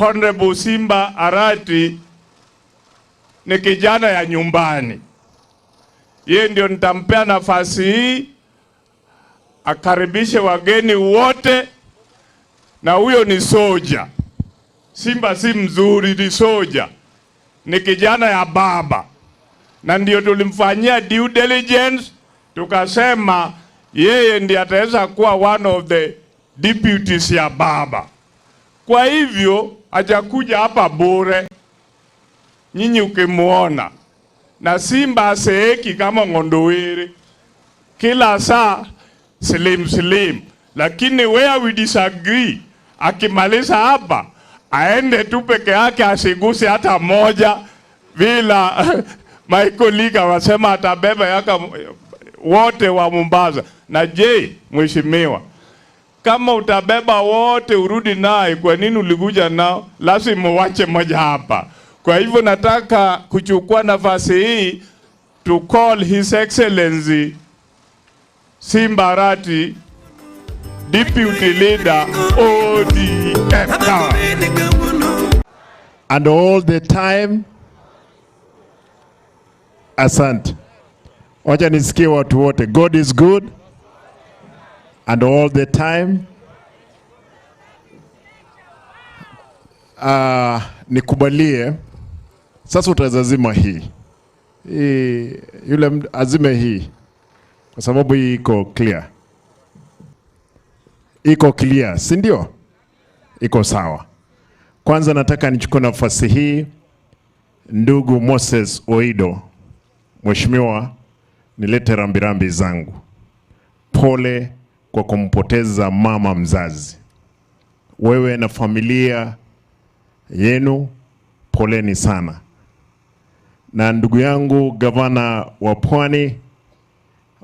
Honorable Simba Arati ni kijana ya nyumbani. Yeye ndio nitampea nafasi hii akaribishe wageni wote, na huyo ni soja. Simba si mzuri, ni soja. Ni kijana ya baba. Na ndio tulimfanyia due diligence, tukasema yeye ndiye ataweza kuwa one of the deputies ya baba. Kwa hivyo hajakuja hapa bure. Nyinyi ukimuona na Simba aseeki kama ngondowere kila saa slim, lakini where we disagree, akimaliza hapa aende tu peke yake, asiguse hata moja, bila Michael Liga wasema atabeba yaka wote wa Mombasa. Na je, mheshimiwa, kama utabeba wote urudi naye, kwa nini ulikuja nao? Lazima uache moja hapa. Kwa hivyo nataka kuchukua nafasi hii to call His Excellency Simba Arati, Deputy Leader ODM. And all the time, asante. Wacha nisikie watu wote. God is good. And all the time. Nikubalie. Sasa utazazima hii. Yule azime hii. Kwa sababu hii iko clear. Iko clear, si ndio? Iko sawa. Kwanza nataka nichukue nafasi hii, ndugu Moses Oido, mheshimiwa, nilete rambirambi zangu. Pole kwa kumpoteza mama mzazi. Wewe na familia yenu, poleni sana. Na ndugu yangu gavana wa Pwani,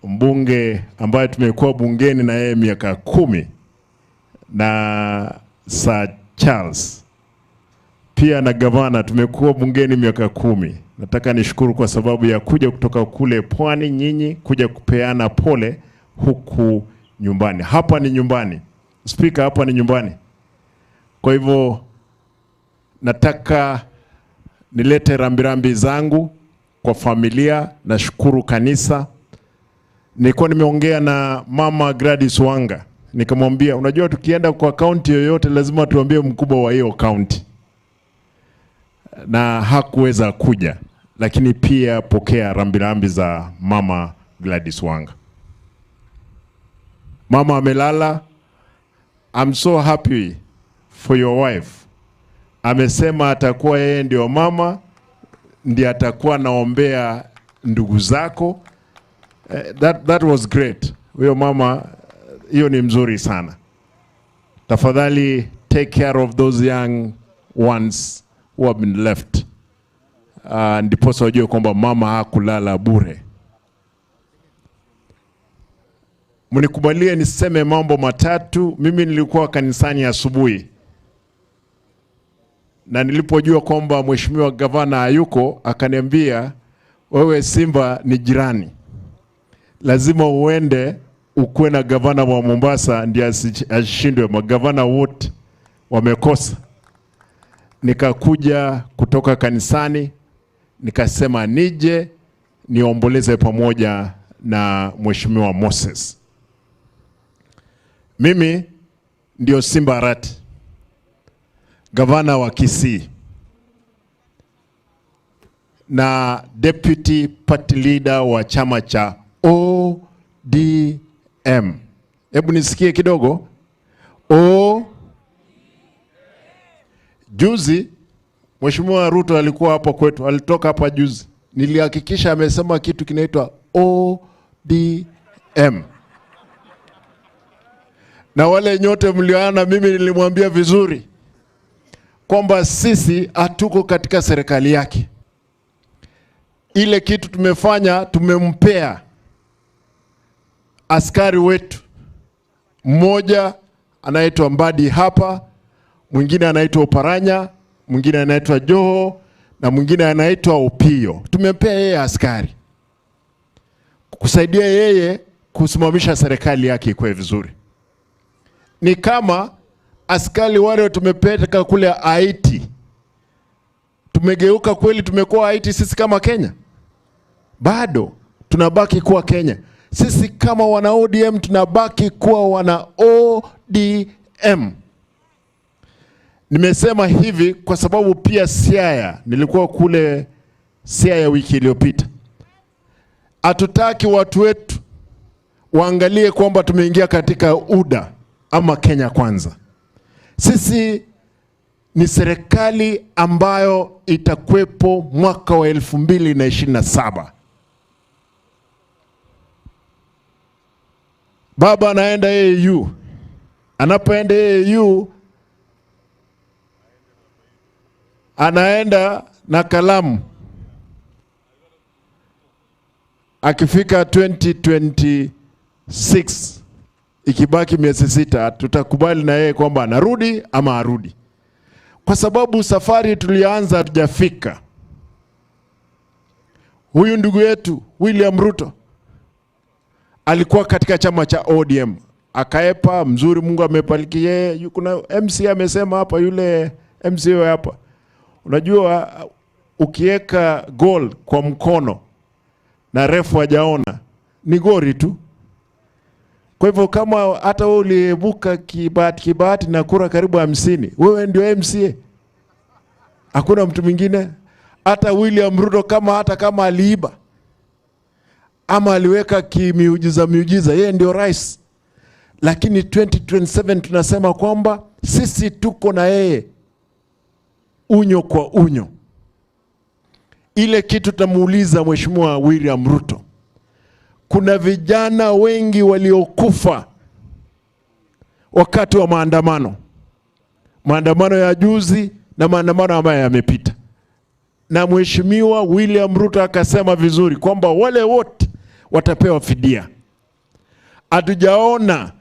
mbunge ambaye tumekuwa bungeni na yeye miaka 10, na Sir Charles, pia na gavana tumekuwa bungeni miaka 10. Nataka nishukuru kwa sababu ya kuja kutoka kule Pwani, nyinyi kuja kupeana pole huku nyumbani. Hapa ni nyumbani. Speaker, hapa ni nyumbani. Kwa hivyo nataka nilete rambirambi zangu kwa familia. Nashukuru kanisa. Nilikuwa nimeongea na Mama Gladys Wanga, nikamwambia unajua tukienda kwa county yoyote lazima tuambie mkubwa wa hiyo county. Na hakuweza kuja, lakini pia pokea rambirambi za Mama Gladys Wanga. Mama amelala. I'm so happy for your wife. Amesema atakuwa yeye ndio mama, ndiye atakuwa naombea ndugu zako. That was great. Huyo mama, hiyo ni mzuri sana. Tafadhali take care of those young ones who have been left. Ndiposa wajue kwamba mama hakulala bure. Mnikubalie niseme mambo matatu. Mimi nilikuwa kanisani asubuhi, na nilipojua kwamba mheshimiwa gavana hayuko, akaniambia wewe Simba ni jirani, lazima uende ukuwe na gavana wa Mombasa ndiye ashindwe. Magavana wote wamekosa. Nikakuja kutoka kanisani, nikasema nije niomboleze pamoja na mheshimiwa Moses. Mimi ndio Simba Arati, gavana wa Kisii na deputy party leader wa chama cha ODM. Hebu nisikie kidogo. Juzi mheshimiwa Ruto alikuwa hapa kwetu, alitoka hapa juzi. Nilihakikisha amesema kitu kinaitwa ODM. Na wale nyote mlioana, mimi nilimwambia vizuri kwamba sisi hatuko katika serikali yake. Ile kitu tumefanya, tumempea askari wetu. Mmoja anaitwa Mbadi hapa, mwingine anaitwa Oparanya, mwingine anaitwa Joho, na mwingine anaitwa Opio. Tumempea yeye askari kusaidia yeye kusimamisha serikali yake kwa vizuri. Ni kama askari wale tumepeleka kule Haiti, tumegeuka kweli, tumekuwa Haiti sisi kama Kenya? Bado tunabaki kuwa Kenya. Sisi kama wana ODM tunabaki kuwa wana ODM. Nimesema hivi kwa sababu pia Siaya, nilikuwa kule Siaya wiki iliyopita. Hatutaki watu wetu waangalie kwamba tumeingia katika UDA ama Kenya Kwanza. Sisi ni serikali ambayo itakuwepo mwaka wa 2027. Baba anaenda AU. Anapoenda AU anaenda na kalamu. Akifika 2026 ikibaki miezi 6, tutakubali na yeye kwamba anarudi ama arudi. Kwa sababu safari tulianza hatujafika. Huyu ndugu yetu William Ruto alikuwa katika chama cha ODM, akaepa mzuri, Mungu amepaliki yeye. Kuna MC amesema hapa, yule MC hapa, unajua ukiweka goal kwa mkono na refu hajaona ni gori tu. Kwa hivyo kama hata wewe uliebuka kibahati na kura karibu 50, wewe ndio MCA, hakuna mtu mwingine. Hata William Ruto hata kama aliiba ama aliweka miujiza, yeye ndio rais. Lakini 2027 tunasema kwamba sisi tuko na yeye unyo kwa unyo. Ile kitu tutamuuliza Mheshimiwa William Ruto, kuna vijana wengi waliokufa wakati wa maandamano ya juzi na maandamano ambayo yamepita, na Mheshimiwa William Ruto akasema vizuri kwamba wale wote watapewa fidia. Hatujaona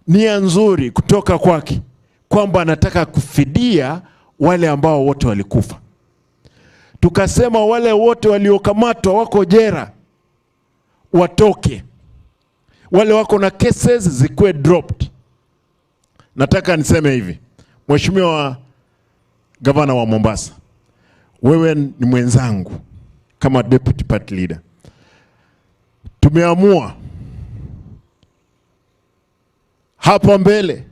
nia nzuri kutoka kwake kwamba anataka kufidia wale ambao wote walikufa. Tukasema wale wote waliokamatwa wako jera watoke, wale wako na cases zikuwe dropped. Nataka niseme hivi, Mheshimiwa Gavana wa Mombasa, wewe ni mwenzangu kama deputy party leader. Tumeamua hapa mbele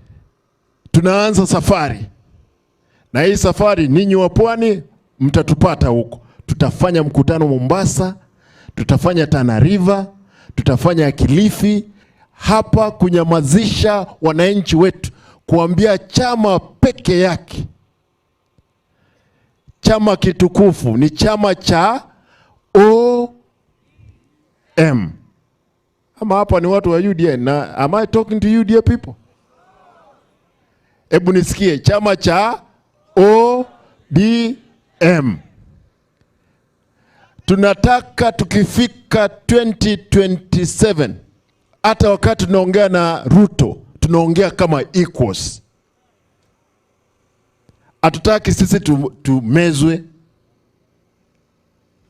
tunaanza safari, na hii safari ninyi wa Pwani mtatupata huko. Tutafanya mkutano Mombasa, tutafanya Tana River, tutafanya Kilifi, hapa kunyamazisha wananchi wetu, kuambia chama peke yake, chama kitukufu ni chama cha ODM. Ama hapa ni watu wa UDA, na am I talking to UDA people? Hebu nisikie, chama cha ODM. Tunataka tukifika 2027, hata wakati tunaongea na Ruto, tunaongea kama equals. Hatutaki sisi tumezwe.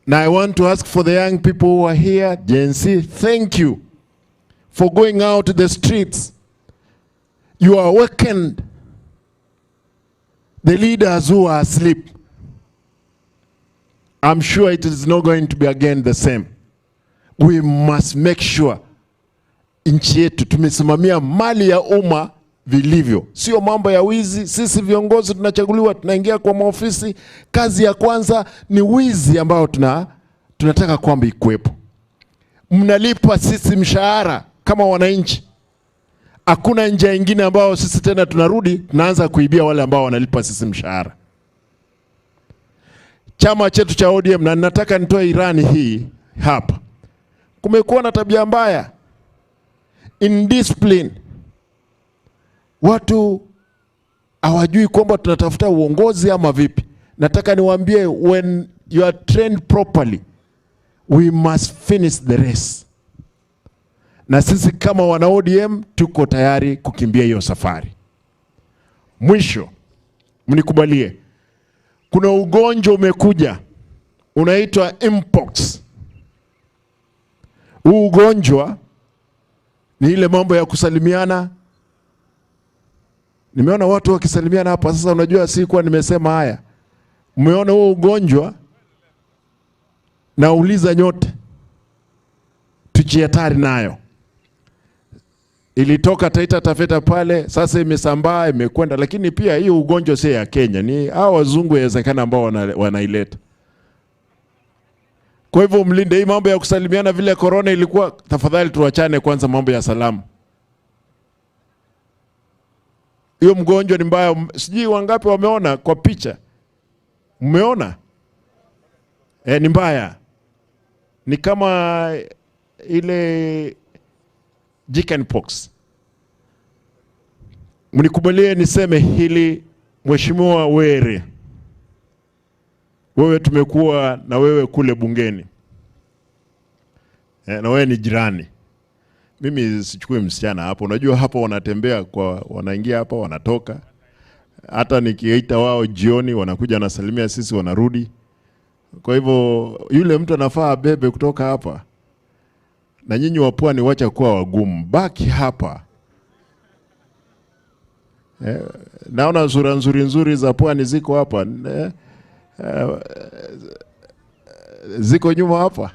Now I want to ask for the young people who are here, Gen Z, thank you for going out to the streets. You awakened the leaders who are asleep. I'm sure it is not going to be again the same. We must make sure nchi yetu tumesimamia mali ya umma vilivyo. Sio mambo ya wizi. Sisi viongozi tunachaguliwa, tunaingia kwa maofisi, kazi ya kwanza ni wizi ambao tunataka kwamba ikuwepo. Mnalipa sisi mshahara kama wananchi. Hakuna njia nyingine ambao sisi tena tunarudi tunaanza kuibia wale ambao wanalipa sisi mshahara. Chama chetu cha ODM, na nataka nitoe irani hii hapa, kumekuwa na tabia mbaya, indiscipline. Watu hawajui kwamba tunatafuta uongozi ama vipi. Nataka niwaambie, when you are trained properly, we must finish the race. Na sisi kama wana ODM tuko tayari kukimbia hiyo safari. Mwisho, mnikubalie, kuna ugonjwa umekuja unaitwa mpox. Huu ugonjwa ni ile mambo ya kusalimiana Nimeona watu wakisalimiana hapa. Sasa unajua sikuwa nimesema haya. Umeona huo ugonjwa? Nauliza nyote, tujihatari nayo. Ilitoka Taita Taveta pale, sasa imesambaa, imekwenda. Lakini pia hiyo ugonjwa si ya Kenya, ni hao wazungu yawezekana ambao wanaileta. Kwa hivyo mlinde hii mambo ya kusalimiana vile corona ilikuwa. Tafadhali tuachane kwanza mambo ya salamu. Hiyo mgonjwa ni mbaya. Sijui wangapi wameona kwa picha. Mmeona? Ni mbaya. Ni kama ile chickenpox. Mnikubalie niseme hili, Mheshimiwa Were. Wewe tumekuwa na wewe kule bungeni. Na wewe ni jirani. Mimi sichukui msichana hapo. Unajua hapo wanatembea wanaingia hapa wanatoka. Hata nikiita wao jioni wanakuja na salimia sisi wanarudi. Kwa hivyo yule mtu anafaa bebe kutoka hapa. Na nyinyi wa Pwani wacha kuwa wagumu. Baki hapa. Naona sura nzuri za Pwani ziko hapa. Ziko nyuma hapa.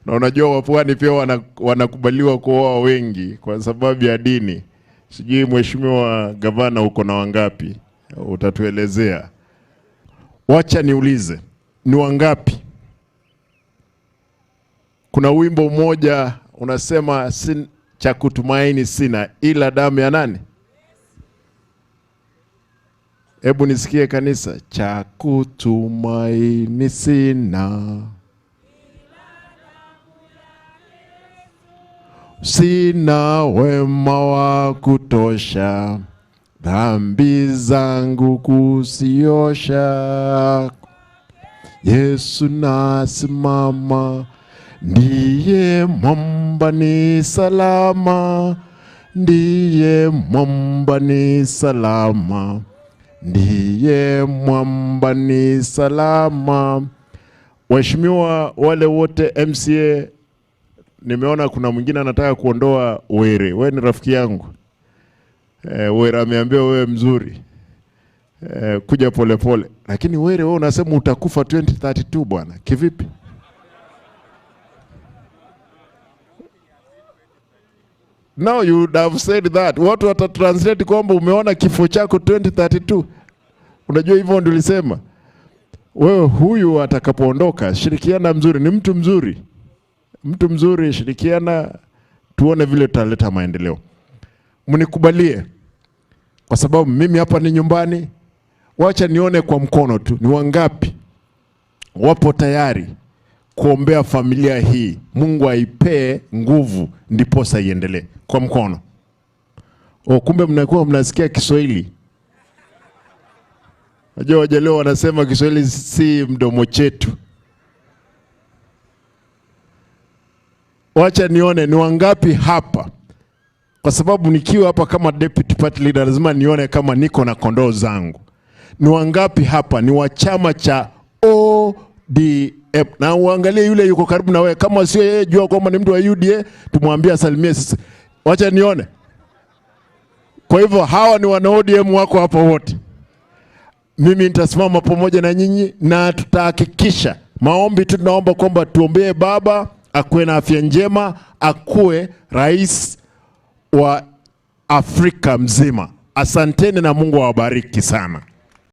Na unajua wa Pwani pia wanakubaliwa kuoa wengi kwa sababu ya dini. Sijui Mheshimiwa Gavana uko na wangapi? Utatuelezea. Wacha niulize, ni wangapi? Kuna wimbo mmoja unasema cha kutumaini sina ila damu ya nani? Hebu nisikie kanisa. Cha kutumaini sina, sina wema wa kutosha, dhambi zangu kusiosha. Yesu nasimama, ndiye mwamba ni salama, ndiye mwamba ni salama, ndiye mwamba ni salama. Waheshimiwa wale wote MCA, nimeona kuna mwingine anataka kuondoa Were. Wewe ni rafiki yangu. Were ameambia wewe mzuri. Kuja pole pole. Lakini Were wewe unasema utakufa 2032 bwana. Kivipi? Now you would have said that. Watu watatranslate kwamba umeona kifo chako 2032. Unajua hivyo ndio ulisema. Wewe huyu atakapoondoka, shirikiana mzuri, ni mtu mzuri. Mtu mzuri, shirikiana tuone vile tutaleta maendeleo. Mnikubalie kwa sababu mimi hapa ni nyumbani. Wacha nione kwa mkono tu ni wangapi wapo tayari kuombea familia hii. Mungu aipee nguvu ndiposa iendelee. Kwa mkono. Kumbe mnakuwa mnasikia Kiswahili. Najua wajaleo wanasema Kiswahili si mdomo chetu. Wacha nione ni wangapi hapa. Kwa sababu nikiwa hapa kama deputy party leader lazima nione kama niko na kondoo zangu. Ni wangapi hapa ni wa chama cha ODM. Na uangalie yule yuko karibu na wewe, kama sio yeye jua kwamba ni mtu wa UDA, tumwambie asalimie sisi. Wacha nione. Kwa hivyo hawa ni wana ODM wako hapa wote. Mimi nitasimama pamoja na nyinyi na tutahakikisha maombi tu, tunaomba kwamba tuombee baba akuwe na afya njema, akuwe rais wa Afrika mzima. Asanteni na Mungu awabariki sana.